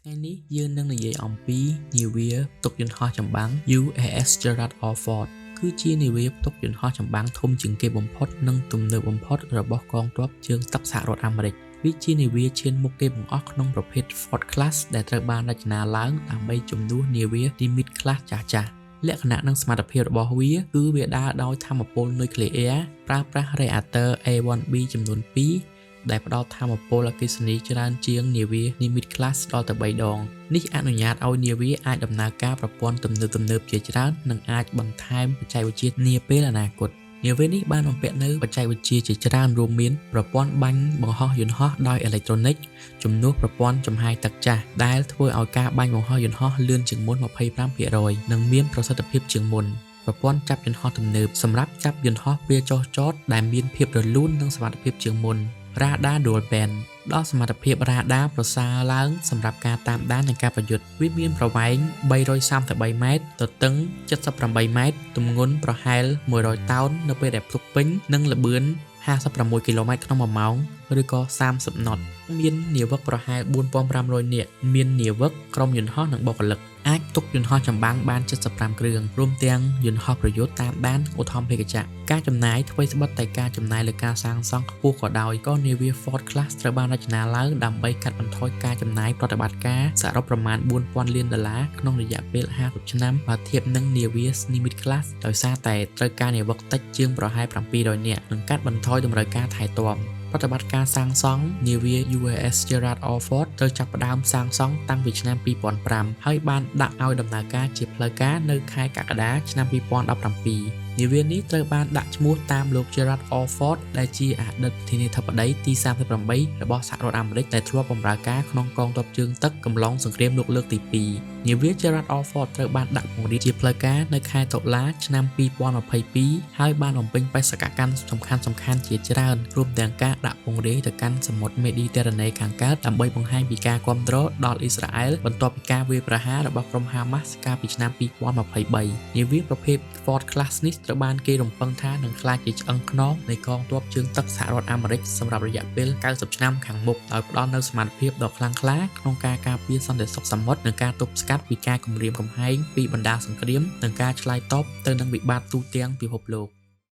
ថ្ងៃនេះយើងនឹងនិយាយអំពីនាវាផ្ទុកយន្តហោះចម្បាំង USS Gerald R. Ford គឺជានាវាផ្ទុកយន្តហោះចម្បាំងធំជាងគេបំផុតនិងទំនើបបំផុតរបស់កងទ័ពជើងទឹកសហរដ្ឋអាមេរិកវាជានាវាឈានមុខគេបង្អស់ក្នុងប្រភេទ Ford Class ដែលត្រូវបានរចនាឡើងដើម្បីជំនួសនាវា Nimitz Class ចាស់ៗលក្ខណៈនិងសមត្ថភាពរបស់វាគឺវាដើរដោយថាមពលនុយក្លេអ៊ែរប្រើប្រាស់ Reactor A1B ចំនួន2ដែលផ្ដល់ថាមពលអគ្គិសនីច្រើនជាងនាវា Nimitz Class ដល់ទៅ3ដងនេះអនុញ្ញាតឲ្យនាវាអាចដំណើរការប្រព័ន្ធទំនើបជាច្រើននិងអាចបន្ថែមបច្ចេកវិទ្យានាពេលអនាគតនាវានេះបានបំពាក់នូវបច្ចេកវិទ្យាជាច្រើនរួមមានប្រព័ន្ធបាញ់បង្ហោះយន្តហោះដោយអេឡិចត្រូនិកជំនួសប្រព័ន្ធចំហាយទឹកចាស់ដែលធ្វើឲ្យការបាញ់បង្ហោះយន្តហោះលឿនជាងមុន 25% និងមានប្រសិទ្ធភាពជាងមុនប្រព័ន្ធចាប់យន្តហោះទំនើបសម្រាប់ចាប់យន្តហោះពេលចុះចតដែលមានភាពរលូននិងសុវត្ថិភាពជាងមុន Radar Dual Band ដល់សមត្ថភាព Radar ប្រសើរឡើងសម្រាប់ការតាមដាននិងការប្រយុទ្ធវាមានប្រវែង333ម៉ែត្រទទឹង78ម៉ែត្រទម្ងន់ប្រហែល100តោននៅពេលដែលភ្លុកពេញនិងល្បឿន56គីឡូម៉ែត្រក្នុង1ម៉ោងឬក៏30 knot មាននាវិកប្រហែល4500នាក់មាននាវិកក្រុមយន្តហោះនិងបុគ្គលិកអាចផ្ទុកយន្តហោះចម្បាំងបាន75គ្រឿងរួមទាំងយន្តហោះប្រយុទ្ធតាមដានឧទ្ធម្ភាគចក្រការចំណាយថ្មីស្បិតតែការចំណាយលើការសាងសង់ខ្ពស់ក៏ដោយក៏នាវា Ford Class ត្រូវបានរចនាឡើងដើម្បីកាត់បន្ថយការចំណាយប្រតិបត្តិការសរុបប្រមាណ$4000លានក្នុងរយៈពេល50ឆ្នាំបើធៀបនឹងនាវា Nimitz Class ដោយសារតែត្រូវការនាវិកតិចជាងប្រហែល700នាក់និងកាត់បន្ថយតម្រូវការថែទាំប្រតិបត្តិការសាងសង់នាវា USS Gerald R. Ford ត្រូវចាប់ផ្ដើមសាងសង់តាំងពីឆ្នាំ2005ហើយបានដាក់ឲ្យដំណើរការជាផ្លូវការនៅខែកក្កដាឆ្នាំ2017នាវានេះត្រូវបានដាក់ឈ្មោះតាមលោក Gerald R. Ford ដែលជាអតីតប្រធានាធិបតីទី38របស់សហរដ្ឋអាមេរិកដែលធ្លាប់បម្រើការក្នុងកងទ័ពជើងទឹកកំឡុងសង្គ្រាមលោកលើកទី2នាវា Gerald R. Ford ត្រូវបានដាក់ពង្រាយជាផ្លូវការនៅខែតុលាឆ្នាំ2022ហើយបានបំពេញបេសកកម្មសំខាន់ៗជាច្រើនរួមទាំងការដាក់ពង្រាយទៅកាន់សមុទ្រមេឌីទែរ៉ាណេខាងកើតដើម្បីបង្ហាញពីការគាំទ្រដល់អ៊ីស្រាអែលបន្ទាប់ពីការវាយប្រហាររបស់ក្រុមហាម៉ាស់កាលពីឆ្នាំ2023នាវាប្រភេទ Ford Class នេះត្រូវបានគេរំពឹងថានឹងក្លាយជាឆ្អឹងខ្នងនៃកងទ័ពជើងទឹកសហរដ្ឋអាមេរិកសម្រាប់រយៈពេល90ឆ្នាំខាងមុខដោយផ្ដល់នូវសមត្ថភាពដ៏ខ្លាំងក្លាក្នុងការការពារសន្តិសុខសមុទ្រនិងការទប់ស្កាត់ពីការគំរាមកំហែងពីបណ្ដាសង្គ្រាមនិងការឆ្លើយតបទៅនឹងវិបត្តិទូទាំងពិភពលោក